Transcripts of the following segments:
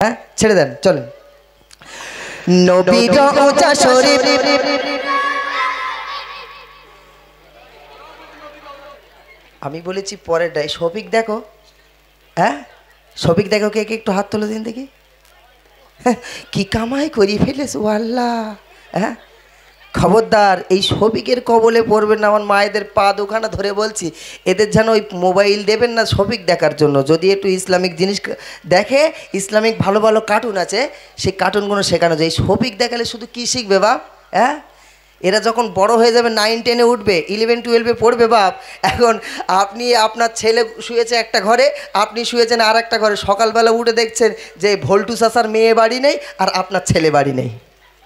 হ্যাঁ ছেড়ে দেন চলেন। নবীর উঁচা শরীফ আমি বলেছি পরেরটাই। শফিক দেখো, হ্যাঁ শফিক দেখো, কে কে একটু হাত তুলে দিন দেখি। কি কামাই করি ফেলেছ ও আল্লাহ। হ্যাঁ খবরদার এই শফিকের কবলে পড়বেন না। আমার মায়েদের পা দুখানা ধরে বলছি, এদের যেন ওই মোবাইল দেবেন না শফিক দেখার জন্য। যদি একটু ইসলামিক জিনিস দেখে, ইসলামিক ভালো ভালো কার্টুন আছে, সেই কার্টুনগুলো শেখানো যায়। এই শফিক দেখালে শুধু কী শিখবে বাপ? হ্যাঁ এরা যখন বড় হয়ে যাবে, 9, 10-এ উঠবে, 11, 12-এ পড়বে বাপ। এখন আপনি আপনার ছেলে শুয়েছে একটা ঘরে, আপনি শুয়েছেন আর একটা ঘরে, সকালবেলা উঠে দেখছেন যে ভোল্টু চাচার মেয়ে বাড়ি নেই আর আপনার ছেলে বাড়ি নেই।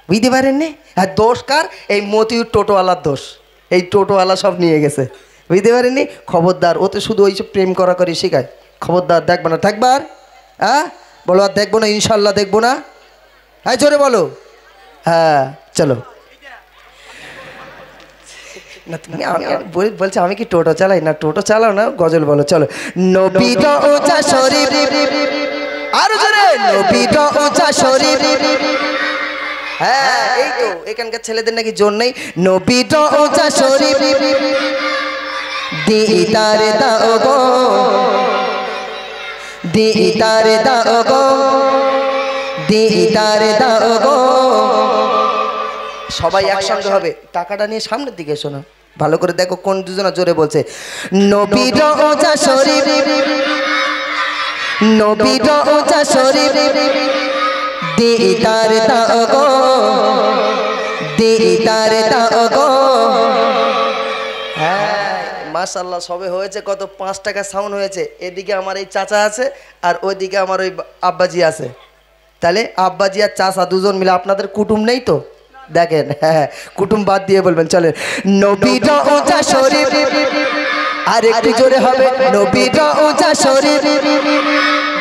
বুঝতে পারেননি? আর দোষ কার? এই মতিউর টোটোওয়ালার দোষ। এই টোটোওয়ালা সব নিয়ে গেছে, বুঝতে পারেননি? খবরদার, ওতে শুধু ওইসব প্রেম করা করি শেখায়। খবরদার দেখবো না, থাকবার। হ্যাঁ বলো আর দেখবো না, ইনশাল্লাহ দেখবো না। হ্যাঁ জোরে বলো। হ্যাঁ চলো না তুমি, আমি বলছি আমি কি টোটো চালাই? না টোটো চালাও না, গজল বলো চলো। নবীর উঁচা শরীফ, আরো জোরে। নবীর উঁচা শরীফ। হ্যাঁ এই তো এখানকার ছেলেদের নাকি জোর নেই। নবীর উঁচা শরীফ দিদার দাও গো, দিদার দাও গো, দিদার দাও গো। সবাই একসঙ্গে হবে, টাকাটা নিয়ে সামনের দিকে এসো না, ভালো করে দেখো কোন দুজনা জোরে বলছে। নবীর উঁচা শরীফ, নবীর উঁচা শরীফ দিদার দাও গো, দিদার দাও গো। হ্যাঁ মাশাআল্লাহ সবে হয়েছে কত, 5 টাকা সাউন্ড হয়েছে। এদিকে আমার এই চাচা আছে আর ওইদিকে আমার ওই আব্বাজি আছে। তাহলে আব্বাজি আর চাচা দুজন মিলে, আপনাদের কুটুম নেই তো? দেখেন হ্যাঁ কুটুম বাদ দিয়ে বলবেন চলেন। নবীর উঁচা শরীফ, আর একটু জোরে হবে। নবীর উঁচা শরীফ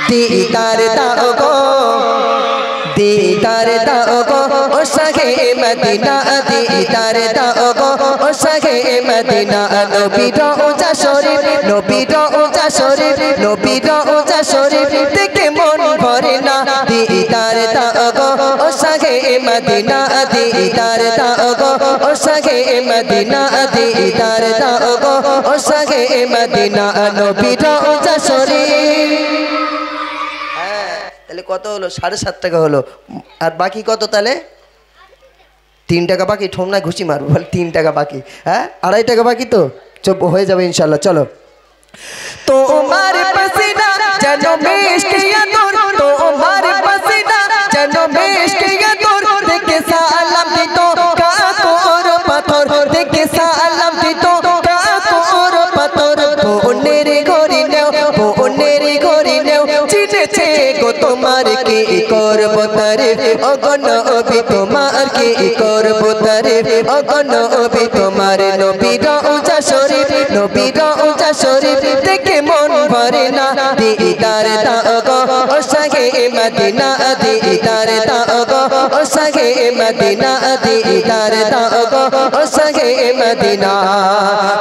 দিদার দাও গো, দিদার দাও গো ও শাহে মদিনা, দিদার দাও গো ও শাহে মদিনা। নবীর উঁচা শরীফ, নবীর উঁচা শরীফ, নবীর উঁচা শরীফ দেখে মন ভরে না। দিদার দাও গো ও শাহে মদিনা, দিদার দাও গো ও শাহে মদিনা, দিদার দাও গো ও শাহে মদিনা। নবীর উঁচা শরীফ। তাহলে কত হলো? 7.5 টাকা হলো। আর বাকি কত তাহলে? 3 টাকা বাকি। ঠোমনা ঘুষি মারবো, বল 3 টাকা বাকি। হ্যাঁ 2.5 টাকা বাকি তো, চুপ হয়ে যাবে ইনশাল্লাহ। চলো। তোমার পসিনা যেন মিষ্টি আতর, তোমার পসিনা যেন মিষ্টি আতর, দেখে সালাম দিত কাকর পাথর, দেখে সালাম দিত কাকর পাথর। বোনের ঘরে নেও, বোনের ঘরে নেও, চিনেছে গো তোমার কি করব তারিফ, অগণ নবী তোমার কি করব তারিফ, অগণ নবী তোমার। নবীর উঁচা শরীফ, নবীর উঁচা শরীফ দেখে মন ভরে না। দিদার দাও গো ও শাহে মদিনা, দিদার দাও গো ও শাহে মদিনা, দিদার দাও গো ও শাহে মদিনা।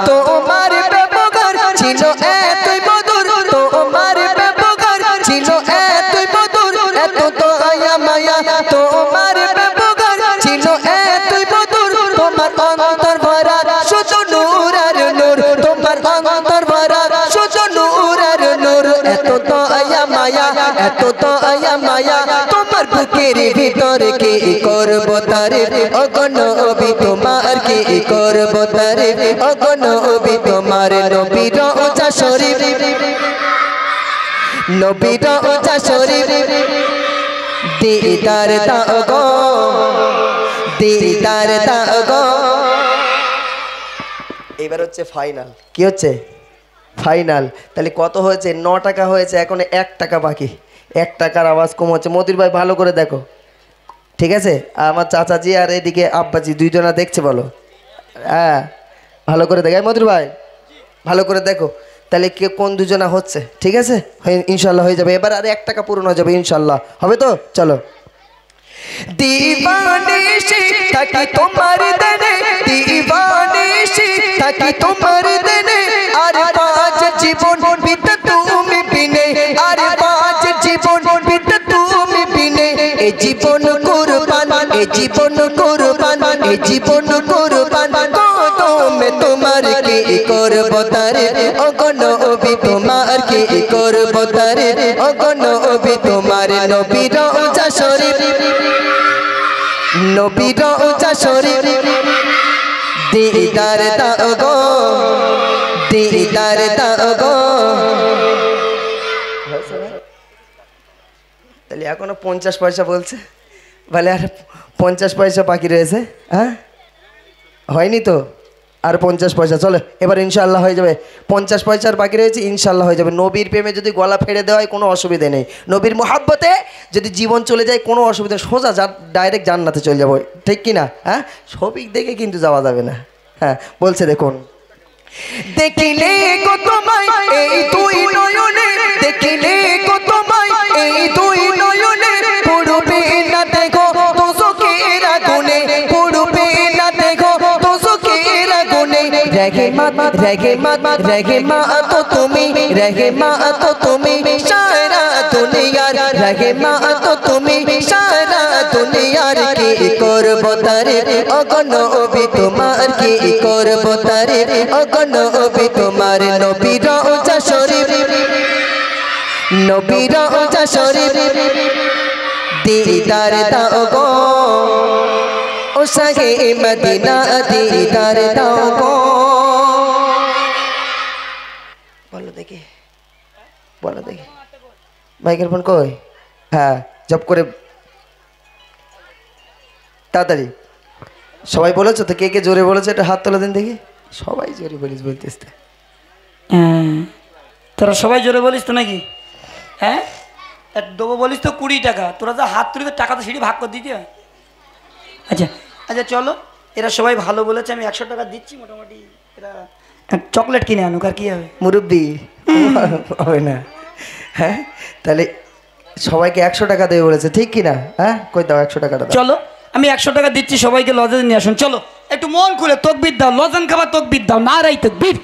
তোমার ব্যবহার ছিল এতই মধুর, তোমার ব্যবহার ছিল এতই মধুর, এত দয়া মায়া তোমার ব্যবহার ছিল এতই মধুর। তোমার অন্তর ভরা শুধু নূর আর নূর, তোমার অন্তর ভরা শুধু নূর আর নূর। এত দয়া মায়া, এত দয়া মায়া তোমার বুকের ভিতর কি করব তারিফ, অগণ নবী তোমার কি করব তারিফ, অগণ নবী তোমার। নবীর উঁচা শরীফ, নবীর উঁচা শরীফ দিদার দাও গো, দিদার দাও গো। এবার হচ্ছে ফাইনাল। কি হচ্ছে? ফাইনাল। তাহলে কত হয়েছে? 9 টাকা হয়েছে, এখন 1 টাকা বাকি। 1 টাকার আওয়াজ কম হচ্ছে। মতির ভাই ভালো করে দেখো, ঠিক আছে? আমার চাচাজি আর এদিকে আব্বাজি দুইজনা দেখছে, বলো হ্যাঁ ভালো করে দেখো। মতির ভাই ভালো করে দেখো, তাহলে কে কোন দুজনা হচ্ছে, ঠিক আছে? ইনশাল্লাহ হয়ে যাবে। এবার আর 1 টাকা পূরণ হয়ে যাবে ইনশাল্লাহ, হবে তো? চলো। दीवानिशी ताकि तुम्हारे देने, दीवानिशी ताकि तुम्हारे देने, अरे पाँच जीवन बीत तुम बिने, अरे पाँच जीवन बीत तुम এই জীবন কুরবান, এই জীবন কুরবান, এই জীবন কুরবান কদমে তোমার কি করব তারে ও গো নবী তোমার কি করব তারে ও গো নবী তোমার নবী রওজা শরীফ, নবী রওজা শরীফ দিদার দাও গো, দিদার দাও গো। তাহলে এখনো 50 পয়সা বলছে, বলে আর 50 পয়সা বাকি রয়েছে। হ্যাঁ হয়নি তো, আর 50 পয়সা চলো এবার ইনশাআল্লাহ হয়ে যাবে। 50 পয়সার বাকি রয়েছে, ইনশাআল্লাহ হয়ে যাবে। নবীর প্রেমে যদি গলা ফেড়ে দেওয়া হয় কোনো অসুবিধা নেই, নবীর মোহাব্বতে যদি জীবন চলে যায় কোনো অসুবিধা, সোজা ডাইরেক্ট জান্নাতে চলে যাবো, ঠিক কি না? হ্যাঁ ছবি দেখে কিন্তু যাওয়া যাবে না। হ্যাঁ বলছে দেখুন, দেখিলে গো তোমায় এই দুই নয়নে, দেখিলে গো তোমায় এই দুই নয়নে, পড়বে না দেখো দোজখের আগুনে, পড়বে না দেখো দোজখের আগুনে। রেগে মা রেগে মা তো তুমি, রেগে মা তো তুমি সারা দুনিয়ার, রেগে মা তো তুমি সারা দুনিয়ার কি করব তারে ও গো নবী তোমার কি করব তারে ও গো নবী তোমার নবী রওজা শরীফ, নবী রওজা শরীফ দিদার দাও গো ও সাগে মদিনা দিদার দাও গো। বলো দেখি, বলো দেখি মাইক্রোফোন কই? হ্যাঁ জব করে তাড়াতাড়ি সবাই বলেছো তো, কে কে জোরে বলেছে এটা হাত তোলা দিন দেখি। সবাই জোরে বলিস বলতিস তো। তোরা সবাই জোরে বলিস তো নাকি? হ্যাঁ দেবো বলিস তো 20 টাকা, তোরা যা হাত তুলি তো টাকা তো সিঁড়ি ভাগ করে দিতে হয়। আচ্ছা আচ্ছা চলো, এরা সবাই ভালো বলেছে, আমি 100 টাকা দিচ্ছি। মোটামুটি এরা চকলেট কিনে আনুক, আর কি হবে? মুরব্বি হবে না। হ্যাঁ তাহলে সবাইকে 100 টাকা দেবে বলেছে, ঠিক কি না? হ্যাঁ কই দাও 100 টাকাটা দাও। চলো আমি 100 টাকা দিচ্ছি, সবাইকে লজেন নিয়ে আসুন। চলো একটু মন খুলে তকবির দাও, লজেন খাবার তকবির দাও, নারাই তকবির।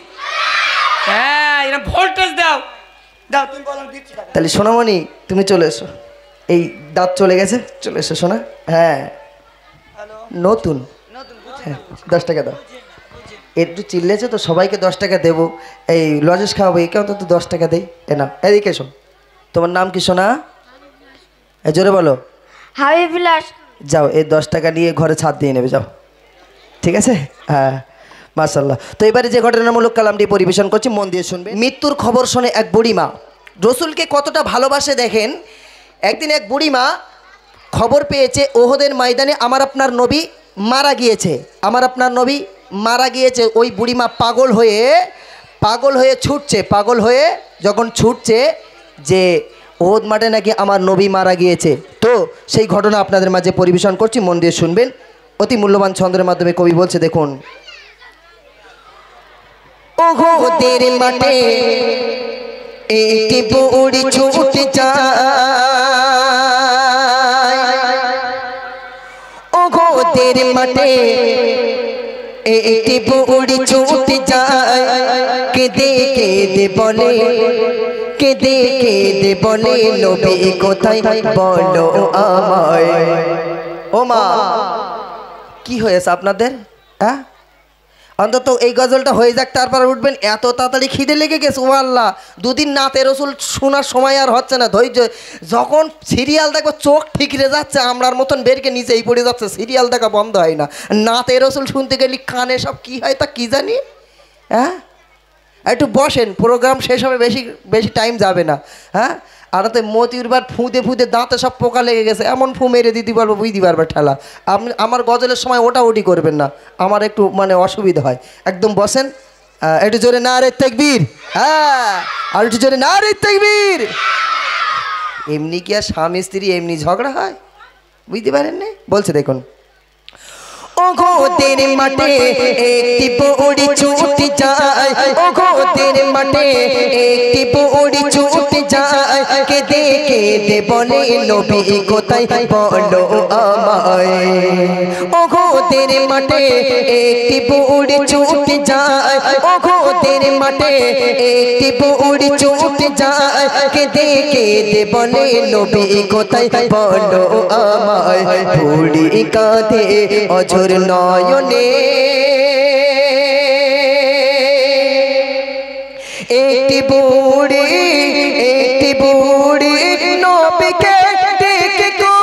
হ্যাঁ এরকম ভোল্টেজ দাও, দাও তুমি বলো, দিচ্ছি টাকা। তাহলে সোনামণি তুমি চলে এসো, এই দাঁত চলে গেছে, চলে এসো সোনা। হ্যাঁ নতুন 10 টাকা দাও, একটু চিল্লেছে তো সবাইকে 10 টাকা দেবো, এই লজেস খাওয়াবো, একে অন্তত 10 টাকা দেই। এ না এদিকে এসো, তোমার নাম কি সোনা? এ জোরে বলো। হাবিবুল্লাহ। যাও এই 10 টাকা নিয়ে ঘরে ছাদ দিয়ে নেবে, যাও, ঠিক আছে? হ্যাঁ মাশাআল্লাহ। তো এবারে যে ঘটনামূলক কালামটি পরিবেশন করছি, মন দিয়ে শুনবে। মৃত্যুর খবর শুনে এক বুড়িমা রসুলকে কতটা ভালোবাসে দেখেন। একদিন এক বুড়িমা খবর পেয়েছে ওহদের ময়দানে আমার আপনার নবী মারা গিয়েছে, আমার আপনার নবী মারা গিয়েছে। ওই বুড়িমা পাগল হয়ে ছুটছে, পাগল হয়ে যখন ছুটছে যে ওহদ মাঠে নাকি আমার নবী মারা গিয়েছে, তো সেই ঘটনা আপনাদের মাঝে পরিবেশন করছি, মন দিয়ে শুনবেন। অতি মূল্যবান ছন্দের মাধ্যমে কবি বলছে দেখুন, ওহদের মাঠে একটি বুড়ি ছুটে যায়, ওহদের মাঠে একটি বুড়ি ছুটে যায়, কেঁদে কেঁদে বলে, কেঁদে কেঁদে বলে নবী কোথায় বলো আমায়। ও মা কি হয়েছে আপনাদের? হ্যাঁ অন্তত এই গজলটা হয়ে যাক, তারপর উঠবেন। এত তাড়াতাড়ি খিদে লেগে গেছে, ও আল্লাহ, 2 দিন নাতে রসুল শোনার সময় আর হচ্ছে না, ধৈর্য। যখন সিরিয়াল দেখবো চোখ ঠিকরে যাচ্ছে, আমরার মতন বেরকে নিচেই পড়ে যাচ্ছে, সিরিয়াল দেখা বন্ধ হয় না। নাতে রসুল শুনতে গেলে কানে সব কি হয় তা কি জানি। হ্যাঁ একটু বসেন, প্রোগ্রাম শেষ হবে, বেশি বেশি টাইম যাবে না। হ্যাঁ আর তো মতিউরবার ফুঁদে ফুঁদে দাঁতে সব পোকা লেগে গেছে, এমন ফু মেরে দিতে পারবো বুঝতে পারবে ঠেলা। আপনি আমার গজলের সময় ওটি করবেন না, আমার একটু মানে অসুবিধা হয়। একদম বসেন, একটু জোরে নারে তাকবীর। হ্যাঁ আর একটু জোরে নারে তাকবীর। এমনি কি আর স্বামী স্ত্রী এমনি ঝগড়া হয়? বুঝতে পারেন না? বলছে দেখুন, ওগোদের মাঠে একটি বড়ি ছুটে যায়, ওগোদের মাঠে একটি বড়ি ছুটে যায়, কেঁদে কেঁদে বলে নবী কোথায় বলো আমায়। ওগোদের মাঠে একটি বড়ি ছুটে যায়, ওগোদের মাঠে একটি বড়ি ছুটে যায়, কেঁদে কেঁদে বলে নবী কোথায় বলো আমায়। বুড়ি কাঁধে অঝোর নয়নে একটি বুড়ি নবীকে দেখে কয়,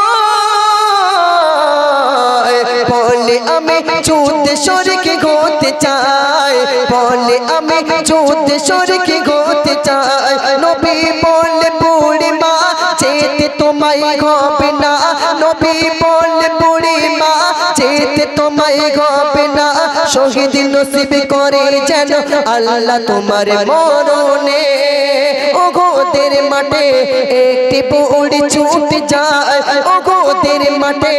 বলে আমি যুদ্ধ শরীকে হতে চাই, বলে আমি যুদ্ধ শরীকে হতে চাই। নবী বলে বুড়ি মা যেতে তোমায় হবে না, নবী বলে বুড়ি মা যেতে তোমায় হবে না, শহীদ নসিব করে যেন আল্লাহ তোমার মরণে। ওগোদের মাঠে একটি বুড়ি ছুটে যায়, ওগোদের মাঠে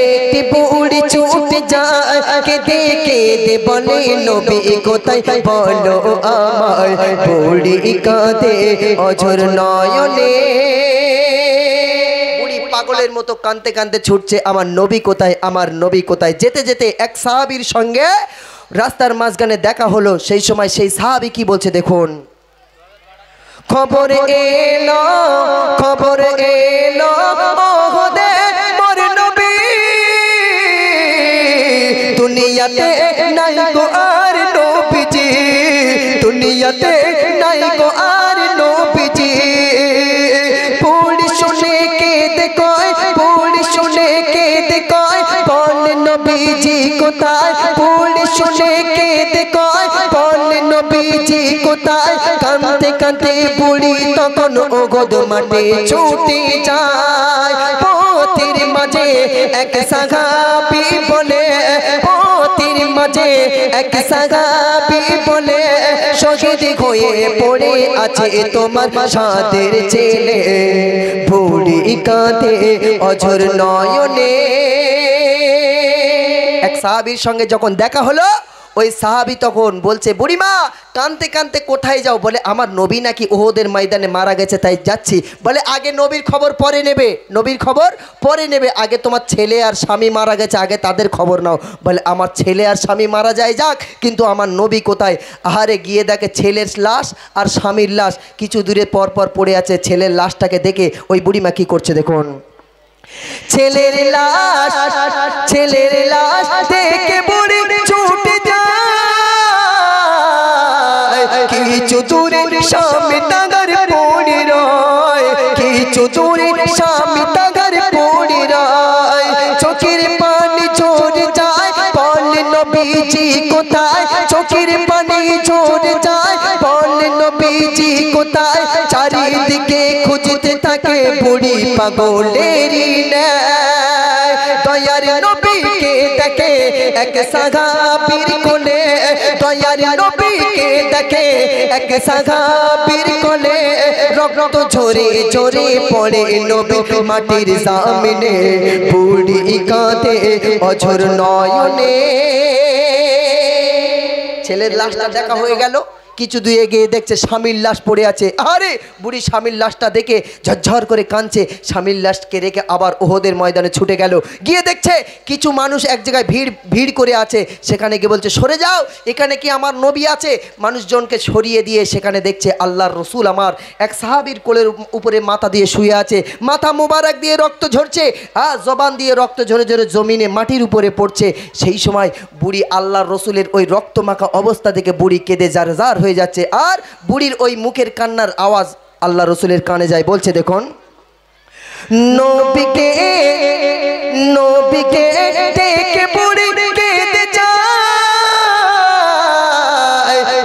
একটি বুড়ি ছুটে যায়, কেঁদে কেঁদে বলে নবী কোথায় বলো আমায়। বুড়ি কাঁধে অঝোর নয়নে, পাগলের মতো কাঁদতে কাঁদতে ছুটছে, আমার নবী কোথায়, আমার নবী কোথায়। যেতে যেতে এক সাহাবীর সঙ্গে রাস্তার মাঝখানে দেখা হলো। সেই সময় সেই সাহাবী কি বলছে দেখুন, খবর এলো, খবর এলো ওহদে মোর নবী, দুনিয়াতে নাই গো আর নবীজি, দুনিয়াতে নাই গো আর নবীজি। বুড়ি শুনে কেঁদে কয়, বুড়ি শুনে কেঁদে কয়, বল নবীজি কোথায়, বুড়ি শুনে কেঁদে কয়, বল নবীজি কোথায়। কাঁদতে কাঁদতে বুড়ি তখন ওগোদ মাঠে ছুটে যায়, পথের মাঝে এক সাহাবী বলে, পথের মাঝে এক সাহাবী বলে, শহীদ হয়ে পড়ে আছে তোমার সাদের ছেলে। বুড়ি কাঁধে অঝোর নয়নে। এক সাহাবীর সঙ্গে যখন দেখা হলো, ওই সাহাবী তখন বলছে, বুড়িমা কাঁদতে কাঁদতে কোথায় যাও? বলে আমার নবী নাকি ওহদের ময়দানে মারা গেছে তাই যাচ্ছি। বলে আগে নবীর খবর পরে নেবে, নবীর খবর পরে নেবে, আগে তোমার ছেলে আর স্বামী মারা গেছে, আগে তাদের খবর নাও। বলে আমার ছেলে আর স্বামী মারা যায় যাক, কিন্তু আমার নবী কোথায়? আহারে গিয়ে দেখে ছেলের লাশ আর স্বামীর লাশ কিছু দূরে পর পর পড়ে আছে। ছেলের লাশটাকে দেখে ওই বুড়িমা কি করছে দেখুন, ছেলের লাশ, ছেলের লাশ দেখে বুড়ি ছুটে যায়, কিছু দূরে স্বামী তাগার পড়ে রয়, কিছু দূরে স্বামী তাগার পড়ে রয়, চোখের পানি ঝরে যায়, বল নবীজি কোথায়, চোখের পানি ঝরে যায়, বল নবীজি কোথায়। চারিদিকে খুঁজতে থাকে বুড়ি পাগলেরই ন্যায়, দয়ার নবীকে দেখে এক সাহাবীর কোলে, দয়ার নবীকে দেখে এক সাহাবীর কোলে, রক্ত ঝরে ঝরে পড়ে নবী মাটির সামনে। বুড়ি কাঁধে অঝোর নয়নে। ছেলের লাশটা দেখা হয়ে গেল, কিছু দূরে এগিয়ে দেখছে স্বামীর লাশ পড়ে আছে। আরে বুড়ি স্বামীর লাশটা দেখে ঝরঝর করে কাঁদছে, স্বামীর লাশকে রেখে আবার ওহদের ময়দানে ছুটে গেল। গিয়ে দেখছে কিছু মানুষ এক জায়গায় ভিড় করে আছে, সেখানে গিয়ে বলছে সরে যাও, এখানে কি আমার নবী আছে? মানুষজনকে সরিয়ে দিয়ে সেখানে দেখছে আল্লাহর রসুল আমার এক সাহাবীর কোলের উপরে মাথা দিয়ে শুয়ে আছে, মাথা মোবারক দিয়ে রক্ত ঝরছে, জবান দিয়ে রক্ত ঝরে ঝরে জমিনে মাটির উপরে পড়ছে। সেই সময় বুড়ি আল্লাহর রসুলের ওই রক্তমাখা অবস্থা থেকে বুড়ি কেঁদে জারজার হয়ে যাচ্ছে। আর বুড়ির ওই মুখের কান্নার আওয়াজ আল্লাহ রসুলের কানে যায়। বলছে দেখুন, নবীকে নবীকে দেখে বুড়ি কেঁদে যায়,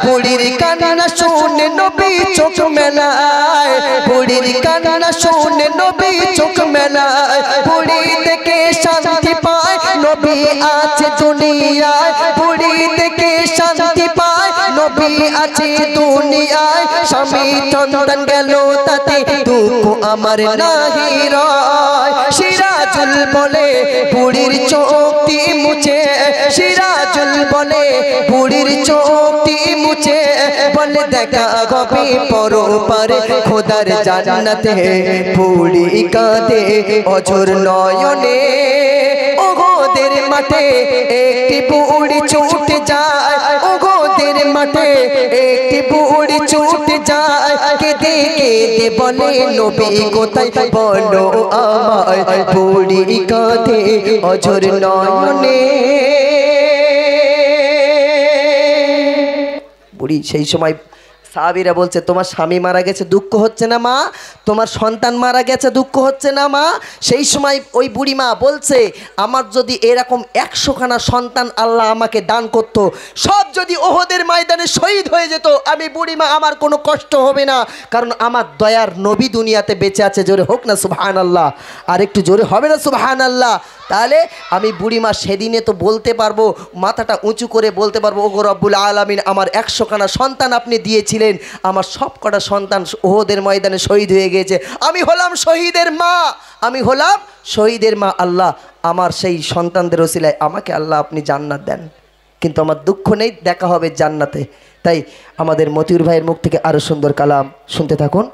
বুড়ির কান্না শুনে নবী চোখ মেলায়, বুড়ির কান্না শুনে নবী চোখ মেলায়, বুড়ি থেকে শান্তি পায় নবী আছে দুনিয়ায়, বুড়ি থেকে শান্তি পায় নবী আছে দুনিয়ায়। স্বামী সন্তান গেল তাতে দুঃখ আমার নাহি রয়, সিরাজ সিরাজুল বলে বুড়ির চোখটি মুছে, সিরাজুল বলে বুড়ির চোখটি মুছে, বলে দেখা হবে পরপারে খোদার জান্নাতে। বুড়ি কাঁদে অঝোর নয়নে, ওগোদের মাঠে একটি বুড়ি ছুটে যায়, ওগোদের মাঠে একটি বুড়ি ছুটে যায়, কেঁদে কেঁদে বলে নবী কোথায় বলো আমায়, বুড়ি কাঁদে অঝোর নয়নে। বুড়ি সেই সময় সাহাবীরা বলছে, তোমার স্বামী মারা গেছে দুঃখ হচ্ছে না মা? তোমার সন্তান মারা গেছে দুঃখ হচ্ছে না মা? সেই সময় ওই বুড়ি মা বলছে, আমার যদি এরকম 100খানা সন্তান আল্লাহ আমাকে দান করতো, সব যদি ওহদের ময়দানে শহীদ হয়ে যেত, আমি বুড়ি মা আমার কোনো কষ্ট হবে না, কারণ আমার দয়ার নবী দুনিয়াতে বেঁচে আছে। জোরে হোক না সুবহানাল্লাহ, আর একটু জোরে হবে না সুবহানাল্লাহ? তাহলে আমি বুড়িমা সেদিনে তো বলতে পারবো, মাথাটা উঁচু করে বলতে পারবো, ওগো রব্বুল আলামিন আমার 100খানা সন্তান আপনি দিয়েছিলেন, আমার সব কটা সন্তান ওহদের ময়দানে শহীদ হয়ে গিয়েছে, আমি হলাম শহীদের মা, আমি হলাম শহীদের মা। আল্লাহ আমার সেই সন্তানদের ওসিলায় আমাকে আল্লাহ আপনি জান্নাত দেন, কিন্তু আমার দুঃখ নেই, দেখা হবে জান্নাতে। তাই আমাদের মতিউর ভাইয়ের মুখ থেকে আরও সুন্দর কালাম শুনতে থাকুন।